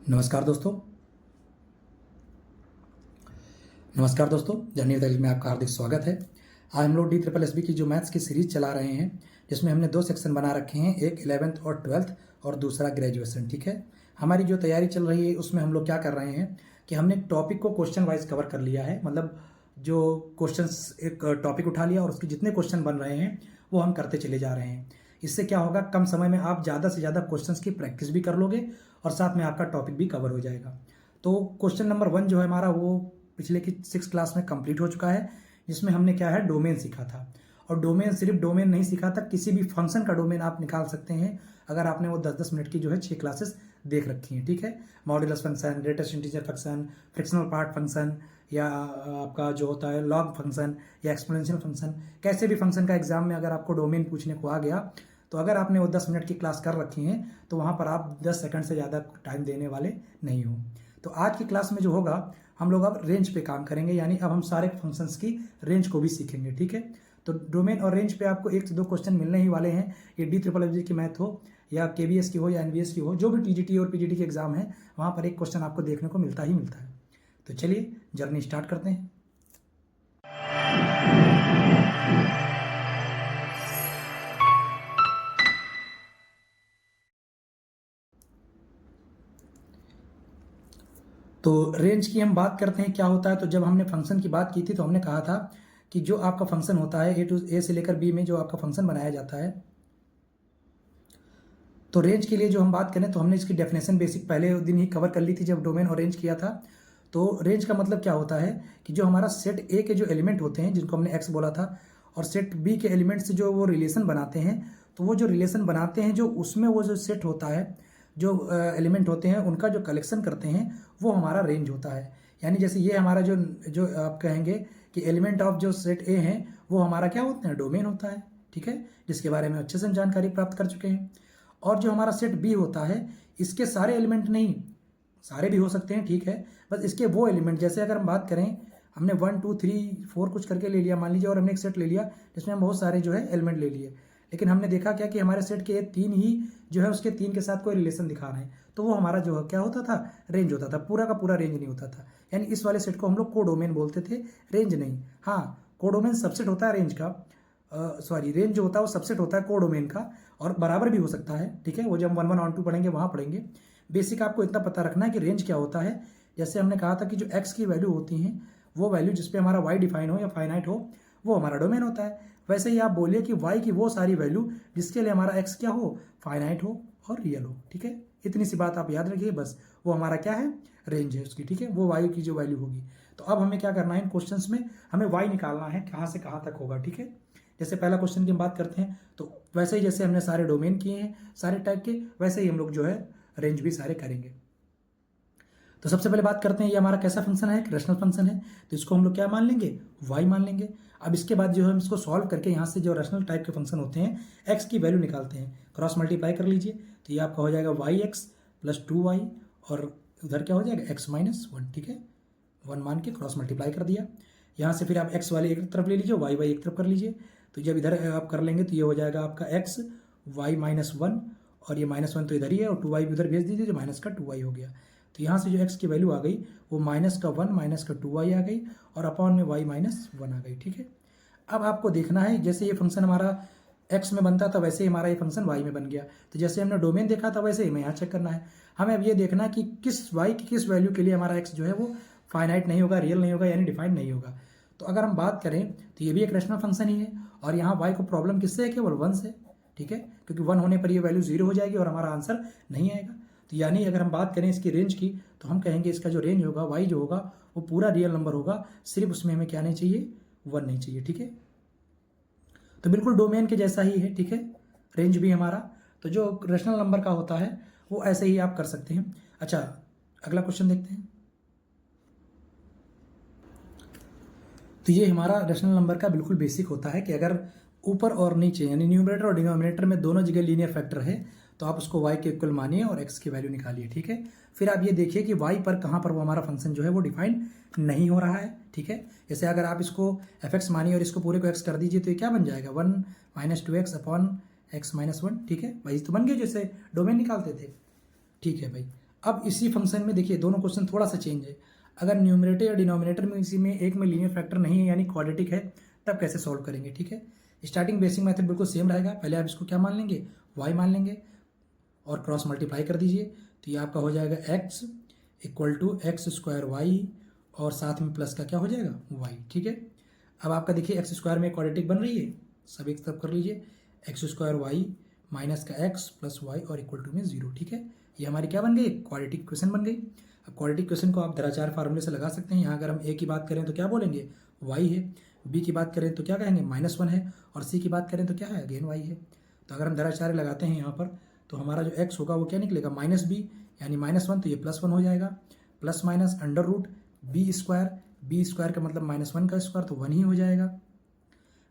नमस्कार दोस्तों। नमस्कार दोस्तों, जर्नी तरीक में आपका हार्दिक स्वागत है। आज हम लोग DSSB की जो मैथ्स की सीरीज चला रहे हैं, जिसमें हमने दो सेक्शन बना रखे हैं, एक 11th और 12th और दूसरा ग्रेजुएशन। ठीक है, हमारी जो तैयारी चल रही है उसमें हम लोग क्या कर रहे हैं कि हमने टॉपिक को क्वेश्चन वाइज कवर कर लिया है। मतलब जो क्वेश्चंस, एक टॉपिक उठा लिया और उसके जितने क्वेश्चन बन रहे हैं वो हम करते चले जा रहे हैं। इससे क्या होगा, कम समय में आप ज़्यादा से ज़्यादा क्वेश्चंस की प्रैक्टिस भी कर लोगे और साथ में आपका टॉपिक भी कवर हो जाएगा। तो क्वेश्चन नंबर 1 जो है हमारा, वो पिछले की 6 क्लास में कंप्लीट हो चुका है, जिसमें हमने क्या है, डोमेन सीखा था। और डोमेन, सिर्फ डोमेन नहीं सीखा था, किसी भी फंक्शन का डोमेन आप निकाल सकते हैं अगर आपने वो 10-10 मिनट की जो है 6 क्लासेस देख रखी हैं। ठीक है, modulus function, greatest integer function, frictional part function, या आपका जो होता है लॉग फंक्शन या एक्सपोनेंशियल फंक्शन, कैसे भी फंक्शन का एग्जाम में अगर आपको डोमेन पूछने को आ गया तो अगर आपने वो 10 मिनट की क्लास कर रखी है तो वहाँ पर आप 10 सेकंड से ज़्यादा टाइम देने वाले नहीं हो। तो आज की क्लास में जो होगा, हम लोग अब रेंज पे काम करेंगे, यानी अब हम सारे फंक्शंस की रेंज को भी सीखेंगे। ठीक है, तो डोमेन और रेंज पे आपको 1 से 2 क्वेश्चन मिलने ही वाले हैं। ये DSSB की मैथ हो या KBS की हो या NBS की हो, जो भी TGT और PGT के एग्जाम है, वहाँ पर एक क्वेश्चन आपको देखने को मिलता ही मिलता है। तो चलिए जर्नी स्टार्ट करते हैं। तो रेंज की हम बात करते हैं, क्या होता है। तो जब हमने फंक्शन की बात की थी तो हमने कहा था कि जो आपका फंक्शन होता है A से लेकर B में जो आपका फंक्शन बनाया जाता है, तो रेंज के लिए जो हम बात करें तो हमने इसकी डेफिनेशन बेसिक पहले दिन ही कवर कर ली थी जब डोमेन और रेंज किया था। तो रेंज का मतलब क्या होता है कि जो हमारा सेट A के जो एलिमेंट होते हैं, जिनको हमने X बोला था, और सेट B के एलिमेंट से जो वो रिलेशन बनाते हैं, तो वो जो रिलेशन बनाते हैं, जो उसमें वो जो सेट होता है, जो एलिमेंट होते हैं, उनका जो कलेक्शन करते हैं, वो हमारा रेंज होता है। यानी जैसे ये हमारा जो जो आप कहेंगे कि एलिमेंट ऑफ जो सेट A है, वो हमारा क्या होता है, डोमेन होता है। ठीक है, जिसके बारे में अच्छे से हम जानकारी प्राप्त कर चुके हैं। और जो हमारा सेट B होता है, इसके सारे एलिमेंट नहीं, सारे भी हो सकते हैं, ठीक है, बस इसके वो एलिमेंट, जैसे अगर हम बात करें, हमने 1 2 3 4 कुछ करके ले लिया मान लीजिए, और हमने एक सेट ले लिया जिसमें हम बहुत सारे जो है एलिमेंट ले लिए, लेकिन हमने देखा क्या कि हमारे सेट के 3 ही जो है उसके 3 के साथ कोई रिलेशन दिखा रहे हैं, तो वो हमारा जो है क्या होता था, रेंज होता था। पूरा का पूरा रेंज नहीं होता था, यानी इस वाले सेट को हम लोग कोडोमेन बोलते थे, रेंज नहीं। हाँ, कोडोमेन सबसेट होता है रेंज का, सॉरी, रेंज जो होता है वो सबसेट होता है कोडोमेन का, और बराबर भी हो सकता है। ठीक है, वो जब 1 1 ऑन 2 पढ़ेंगे वहाँ पढ़ेंगे। बेसिक आपको इतना पता रखना है कि रेंज क्या होता है। जैसे हमने कहा था कि जो x की वैल्यू होती हैं, वो वैल्यू जिसपे हमारा y डिफाइन हो या फाइनाइट हो, वो हमारा डोमेन होता है। वैसे ही आप बोलिए कि y की वो सारी वैल्यू जिसके लिए हमारा x क्या हो, फाइनाइट हो और रियल हो। ठीक है, इतनी सी बात आप याद रखिए, बस वो हमारा क्या है, रेंज है उसकी। ठीक है, वो y की जो वैल्यू होगी। तो अब हमें क्या करना है, इन क्वेश्चंस में हमें y निकालना है, कहाँ से कहाँ तक होगा। ठीक है, जैसे पहला क्वेश्चन की हम बात करते हैं, तो वैसे ही जैसे हमने सारे डोमेन किए हैं सारे टाइप के, वैसे ही हम लोग जो है रेंज भी सारे करेंगे। तो सबसे पहले बात करते हैं, ये हमारा कैसा फंक्शन है, एक रैशनल फंक्शन है, तो इसको हम लोग क्या मान लेंगे, y मान लेंगे। अब इसके बाद जो है हम इसको सॉल्व करके यहाँ से जो रैशनल टाइप के फंक्शन होते हैं, x की वैल्यू निकालते हैं, क्रॉस मल्टीप्लाई कर लीजिए, तो ये आपका हो जाएगा yx प्लस 2y, और उधर क्या हो जाएगा, x माइनस 1। ठीक है, 1 मान के क्रॉस मल्टीप्लाई कर दिया। यहाँ से फिर आप x वाले एक तरफ ले लीजिए, y एक तरफ कर लीजिए, तो जब इधर आप कर लेंगे तो ये हो जाएगा आपका x y माइनस 1, और ये -1 तो इधर ही है, और 2y भी उधर भेज दीजिए, जो माइनस का 2y हो गया। तो यहाँ से जो x की वैल्यू आ गई वो -1 माइनस का 2y आ गई, और अपॉन में y माइनस 1 आ गई। ठीक है, अब आपको देखना है, जैसे ये फंक्शन हमारा x में बनता था वैसे ही हमारा ये फंक्शन y में बन गया। तो जैसे हमने डोमेन देखा था वैसे ही हमें यहाँ चेक करना है। हमें अब ये देखना है कि किस y की किस वैल्यू के लिए हमारा x जो है वो फाइनाइट नहीं होगा, रियल नहीं होगा, यानी डिफाइंड नहीं होगा। तो अगर हम बात करें तो ये भी एक रैशनल फंक्शन ही है, और यहाँ y को प्रॉब्लम किससे है, केवल 1 से। ठीक है, क्योंकि 1 होने पर ये वैल्यू 0 हो जाएगी और हमारा आंसर नहीं आएगा। तो यानी अगर हम बात करें इसकी रेंज की, तो हम कहेंगे इसका जो रेंज होगा, y जो होगा वो पूरा रियल नंबर होगा, सिर्फ उसमें हमें क्या नहीं चाहिए, 1 नहीं चाहिए। ठीक है, तो बिल्कुल डोमेन के जैसा ही है। ठीक है, रेंज भी हमारा, तो जो रैशनल नंबर का होता है वो ऐसे ही आप कर सकते हैं। अच्छा, अगला क्वेश्चन देखते हैं। तो ये हमारा रैशनल नंबर का बिल्कुल बेसिक होता है कि अगर ऊपर और नीचे यानी न्यूमरेटर और डिनोमिनेटर में दोनों जगह लीनियर फैक्टर है, तो आप उसको y के इक्वल मानिए और x की वैल्यू निकालिए। ठीक है, फिर आप ये देखिए कि y पर कहाँ पर वो हमारा फंक्शन जो है वो डिफाइन नहीं हो रहा है। ठीक है, जैसे अगर आप इसको fx मानिए और इसको पूरे को x कर दीजिए, तो ये क्या बन जाएगा, 1 minus 2x upon x minus 1। ठीक है, वही तो बन गया जैसे डोमेन निकालते थे। ठीक है भाई, अब इसी फंक्शन में देखिए दोनों क्वेश्चन थोड़ा सा चेंज है। अगर न्यूमरेटर या डिनोमिनेटर में इसी में एक में लीनियर फैक्टर नहीं है यानी क्वाड्रेटिक है, तब कैसे सॉल्व करेंगे, ठीक है। स्टार्टिंग बेसिक मेथड बिल्कुल सेम रहेगा। पहले आप इसको क्या मान लेंगे, y मान लेंगे और क्रॉस मल्टीप्लाई कर दीजिए, तो ये आपका हो जाएगा x equal to x square y और साथ में प्लस का क्या हो जाएगा y, ठीक है। अब आपका देखिए एक्स स्क्वायर में क्वाड्रेटिक बन रही है, सब एक तरफ कर लीजिए, एक्स स्क्वायर वाई माइनस का एक्स प्लस वाई और इक्वल टू में 0, ठीक है। ये हमारी क्या बन गई, क्वाड्रेटिक इक्वेशन बन गई। अब क्वाड्रेटिक इक्वेशन को आप दराचार फार्मूले से लगा सकते हैं। यहाँ अगर हम ए की बात करें तो क्या बोलेंगे, y है, बी की बात करें तो क्या कहेंगे -1 है, और सी की बात करें तो क्या है अगेन y है। तो अगर हम दराचार्य लगाते हैं यहाँ पर तो हमारा जो x होगा वो क्या निकलेगा -b यानी -1, तो ये +1 हो जाएगा, plus minus under root b square का मतलब -1 का स्क्वायर तो 1 ही हो जाएगा,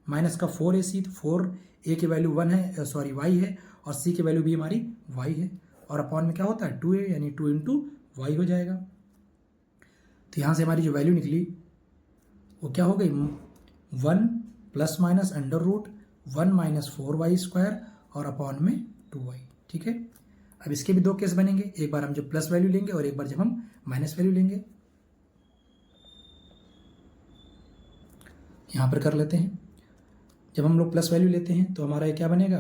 माइनस का 4ac, तो 4a की वैल्यू 1 है, सॉरी y है, और c की वैल्यू भी हमारी y है, और अपॉन में क्या होता है 2a यानी 2 इंटू वाई हो जाएगा। तो यहाँ से हमारी जो वैल्यू निकली वो क्या हो गई, 1 plus minus under root 1 minus 4y square और अपॉन में 2y, ठीक है। अब इसके भी दो केस बनेंगे, एक बार हम जब प्लस वैल्यू लेंगे और एक बार जब हम माइनस वैल्यू लेंगे। यहाँ पर कर लेते हैं, जब हम लोग प्लस वैल्यू लेते हैं तो हमारा ये क्या बनेगा,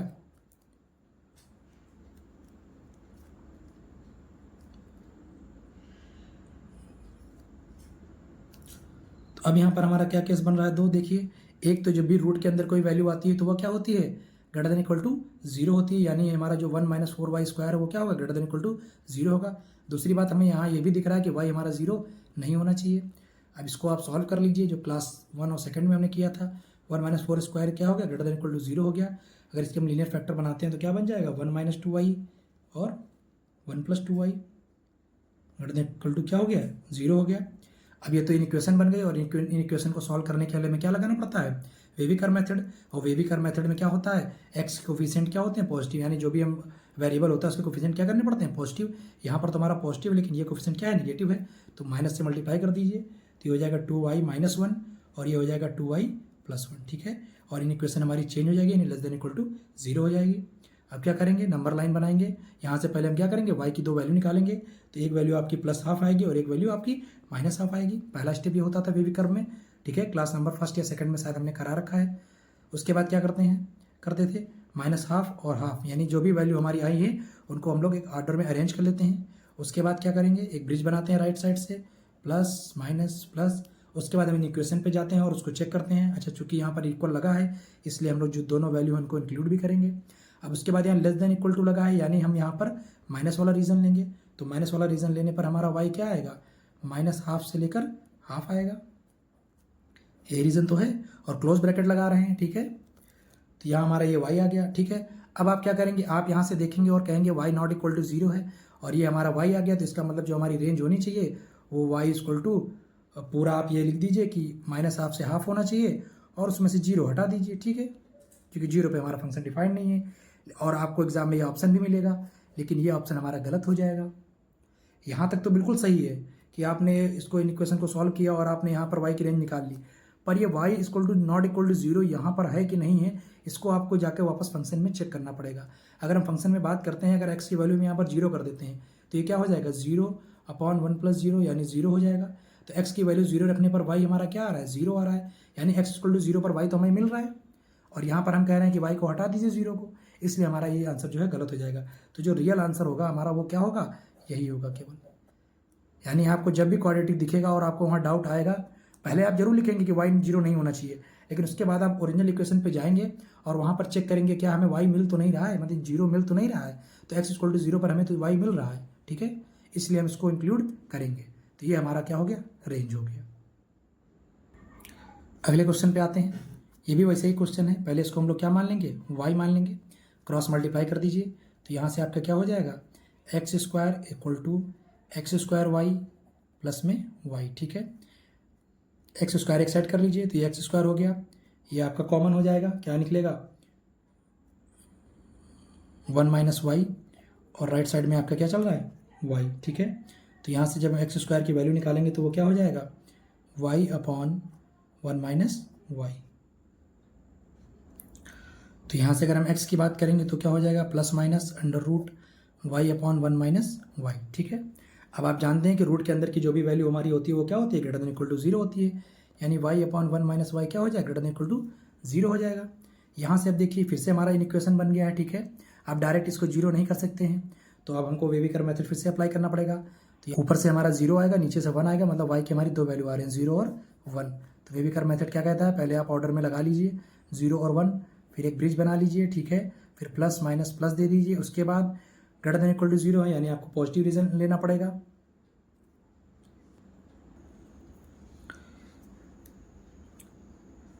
तो अब यहाँ पर हमारा क्या केस बन रहा है, दो देखिए। एक तो जब भी रूट के अंदर कोई वैल्यू आती है तो वह क्या होती है, ग्रेटर देन इक्वल टू 0 होती है, यानी हमारा जो 1 माइनस 4y स्क्वायर है वो क्या होगा, ग्रेटर देन इक्वल टू 0 होगा। दूसरी बात हमें यहाँ ये भी दिख रहा है कि y हमारा 0 नहीं होना चाहिए। अब इसको आप सॉल्व कर लीजिए, जो क्लास 1 और सेकंड में हमने किया था, 1 माइनस 4 स्क्वायर क्या हो गया, ग्रेटर देन इक्वल टू 0 हो गया। अगर इसके हम लीनियर फैक्टर बनाते हैं तो क्या बन जाएगा, 1 माइनस 2y और 1 plus 2y greater than equal to क्या हो गया, 0 हो गया। अब ये तो इन इक्वेशन बन गई, और इन इक्वेशन को सॉल्व करने के लिए हमें क्या लगाना पड़ता है, वेविकर मेथड। और वेविकर मेथड में क्या होता है, एक्स कोफिशिएंट क्या होते हैं, पॉजिटिव, यानी जो भी हम वेरिएबल होता है उसके कोफिशिएंट क्या करने पड़ते हैं, पॉजिटिव। यहाँ पर तुम्हारा पॉजिटिव है लेकिन ये कोफिशिएंट क्या है, नेगेटिव है, तो माइनस से मल्टीप्लाई कर दीजिए, तो ये हो जाएगा 2y माइनस 1 और ये हो जाएगा 2y प्लस 1, ठीक है। और इन इक्वेशन हमारी चेंज हो जाएगी, यानी लेस देन इक्वल टू 0 हो जाएगी। अब क्या करेंगे, नंबर लाइन बनाएंगे। यहाँ से पहले हम क्या करेंगे, y की दो वैल्यू निकालेंगे, तो एक वैल्यू आपकी +½ आएगी और एक वैल्यू आपकी -½ आएगी। पहला स्टेप ये होता था बेबी कर्व में, ठीक है, क्लास नंबर फर्स्ट या सेकंड में शायद हमने करा रखा है। उसके बाद क्या करते थे -½ और हाफ, यानी जो भी वैल्यू हमारी आई है उनको हम लोग एक ऑर्डर में अरेंज कर लेते हैं। उसके बाद क्या करेंगे, एक ब्रिज बनाते हैं राइट साइड से, प्लस माइनस प्लस। उसके बाद हम इन इक्वेशन पे जाते हैं और उसको चेक करते हैं। अच्छा, चूंकि यहाँ पर इक्वल लगा है इसलिए हम लोग जो दोनों वैल्यू हैं उनको इंक्लूड भी करेंगे। अब उसके बाद यहाँ लेस देन इक्वल टू लगा है, यानी हम यहाँ पर माइनस वाला रीजन लेंगे, तो माइनस वाला रीजन लेने पर हमारा y क्या आएगा, -½ से लेकर हाफ आएगा, ये रीजन तो है, और क्लोज ब्रैकेट लगा रहे हैं, ठीक है। तो यहाँ हमारा ये y आ गया, ठीक है। अब आप क्या करेंगे, आप यहाँ से देखेंगे और कहेंगे y नॉट इक्वल टू 0 है, और ये हमारा y आ गया, तो इसका मतलब जो हमारी रेंज होनी चाहिए वो y इक्वल टू पूरा आप ये लिख दीजिए कि -½ से हाफ होना चाहिए और उसमें से 0 हटा दीजिए, ठीक है, क्योंकि 0 पे हमारा फंक्शन डिफाइंड नहीं है। और आपको एग्जाम में ये ऑप्शन भी मिलेगा, लेकिन ये ऑप्शन हमारा गलत हो जाएगा। यहाँ तक तो बिल्कुल सही है कि आपने इसको इन इक्वेशन को सॉल्व किया और आपने यहाँ पर y की रेंज निकाल ली, पर ये y equal to not equal to 0 यहाँ पर है कि नहीं है, इसको आपको जाके वापस फंक्शन में चेक करना पड़ेगा। अगर हम फंक्शन में बात करते हैं, अगर x की वैल्यू में यहाँ पर 0 कर देते हैं तो ये क्या हो जाएगा, 0/1 + 0 यानी 0 हो जाएगा। तो x की वैल्यू 0 रखने पर y हमारा क्या आ रहा है, 0 आ रहा है, यानी x इक्वल टू 0 पर y तो हमें मिल रहा है, और यहाँ पर हम कह रहे हैं कि y को हटा दीजिए 0 को, इसलिए हमारा ये आंसर जो है गलत हो जाएगा। तो जो रियल आंसर होगा हमारा वो क्या होगा, यही होगा केवल। यानी आपको जब भी क्वाड्रेटिक दिखेगा और आपको वहाँ डाउट आएगा, पहले आप जरूर लिखेंगे कि y 0 नहीं होना चाहिए, लेकिन उसके बाद आप ओरिजिनल इक्वेशन पे जाएंगे और वहाँ पर चेक करेंगे क्या हमें y मिल तो नहीं रहा है, मतलब 0 मिल तो नहीं रहा है, तो x इक्वल टू 0 पर हमें तो y मिल रहा है, ठीक है, इसलिए हम इसको इंक्लूड करेंगे। तो ये हमारा क्या हो गया, रेंज हो गया। अगले क्वेश्चन पे आते हैं, ये भी वैसे ही क्वेश्चन है। पहले इसको हम लोग क्या मान लेंगे, y मान लेंगे, क्रॉस मल्टीप्लाई कर दीजिए, तो यहाँ से आपका क्या हो जाएगा, x² equal to x² y plus में y, ठीक है। x² एक साइड कर लीजिए, तो ये x² हो गया, ये आपका कॉमन हो जाएगा, क्या निकलेगा 1 माइनस y, और राइट साइड में आपका क्या चल रहा है, y, ठीक है। तो यहाँ से जब हम x² की वैल्यू निकालेंगे तो वो क्या हो जाएगा, y/1 माइनस y। तो यहाँ से अगर हम x की बात करेंगे तो क्या हो जाएगा, +- under root y upon 1 minus y, ठीक है। अब आप जानते हैं कि रूट के अंदर की जो भी वैल्यू हमारी होती है वो क्या होती है, ग्रेटर देन इक्वल टू 0 होती है, यानी वाई अपॉन 1 माइनस वाई क्या हो जाएगा, ग्रेटर देन इक्वल टू 0 हो जाएगा। यहाँ से अब देखिए फिर से हमारा इक्वेशन बन गया है, ठीक है। आप डायरेक्ट इसको 0 नहीं कर सकते हैं, तो अब हमको वेविकर मेथड फिर से अप्लाई करना पड़ेगा। तो ऊपर से हमारा 0 आएगा, नीचे से 1 आएगा, मतलब वाई की हमारी दो वैल्यू आ रही हैं, 0 और 1। तो वेविकर मेथड क्या कहता है, पहले आप ऑर्डर में लगा लीजिए 0 और 1, फिर एक ब्रिज बना लीजिए, ठीक है, फिर प्लस माइनस प्लस दे दीजिए, उसके बाद ग्रेटर देन इक्वल टू 0 है, यानी आपको पॉजिटिव रीजन लेना पड़ेगा।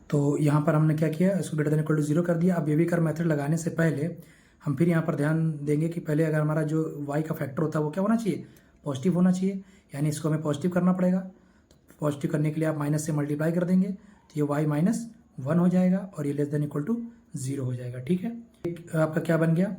तो यहाँ पर हमने क्या किया, इसको ग्रेटर देन इक्वल टू 0 कर दिया। अब वेविकर मेथड लगाने से पहले हम फिर यहाँ पर ध्यान देंगे कि पहले अगर हमारा जो y का फैक्टर होता है वो क्या होना चाहिए, पॉजिटिव होना चाहिए, यानी इसको हमें पॉजिटिव करना पड़ेगा। तो पॉजिटिव करने के लिए आप माइनस से मल्टीप्लाई कर देंगे, तो ये y माइनस 1 हो जाएगा और ये लेस देन इक्वल टू 0 हो जाएगा, ठीक है। आपका क्या बन गया,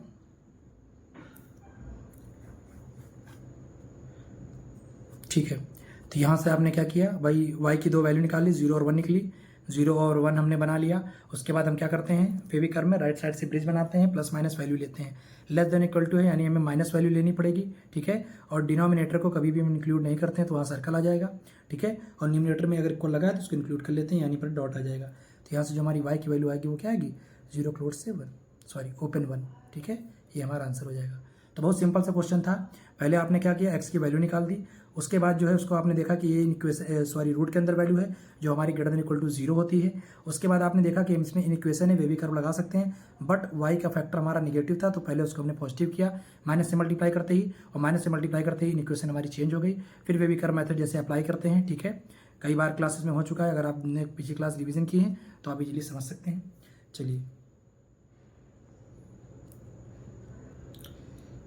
ठीक है। तो यहाँ से आपने क्या किया, भाई y की दो वैल्यू निकाली, 0 और 1 निकली, 0 और 1 हमने बना लिया। उसके बाद हम क्या करते हैं, फेविकर में राइट साइड से ब्रिज बनाते हैं, प्लस माइनस वैल्यू लेते हैं, लेस देन इक्वल टू है, यानी हमें माइनस वैल्यू लेनी पड़ेगी, ठीक है। और डिनोमिनेटर को कभी भी हम इंक्लूड नहीं करते हैं, तो वहाँ सर्कल आ जाएगा, ठीक है। और न्यूमिनेटर में अगर इक्वल लगा है तो उसको इंक्लूड कर लेते हैं, यानी पर डॉट आ जाएगा। तो यहाँ से जो हमारी y की वैल्यू आएगी वो क्या आएगी, 0 क्लोज से 1, सॉरी ओपन 1, ठीक है। ये हमारा आंसर हो जाएगा। तो बहुत सिंपल सा क्वेश्चन था। पहले आपने क्या किया, x की वैल्यू निकाल दी, उसके बाद जो है उसको आपने देखा कि ये इक्वेशन रूट के अंदर वैल्यू है जो हमारी ग्रेटर देन इक्वल टू 0 होती है। उसके बाद आपने देखा कि इसमें इन इक्वेशन है, वेवी कर्व लगा सकते हैं, बट y का फैक्टर हमारा निगेटिव था, तो पहले उसको हमने पॉजिटिव किया माइनस से मल्टीप्लाई करते ही, और माइनस से मल्टीप्लाई करते ही इक्वेशन हमारी चेंज हो गई। फिर वेवी कर्व मेथड जैसे अप्लाई करते हैं, ठीक है, कई बार क्लासेस में हो चुका है, अगर आपने पिछली क्लास रिविजन की है तो आप इजीली समझ सकते हैं। चलिए,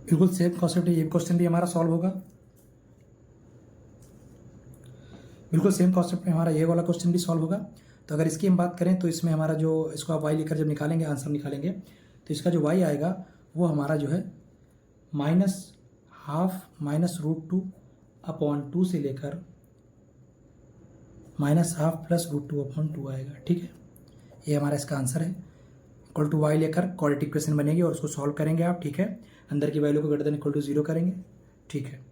बिल्कुल सेम कॉन्सेप्ट है, ये क्वेश्चन भी हमारा सॉल्व होगा। बिल्कुल सेम कॉन्सेप्ट में हमारा ये वाला क्वेश्चन भी सॉल्व होगा। तो अगर इसकी हम बात करें तो इसमें हमारा जो, इसको आप y लेकर जब निकालेंगे, आंसर निकालेंगे, तो इसका जो y आएगा वो हमारा जो है -12 -√2 अपॉन 2 से लेकर -12 + √2 अपॉन 2 आएगा, ठीक है। ये हमारा इसका आंसर है। इक्वल टू y लेकर क्वाड्रेटिक इक्वेशन बनेगी और उसको सॉल्व करेंगे आप, ठीक है। अंदर की वैल्यू को ग्रेटर देन इक्वल टू 0 करेंगे, ठीक है।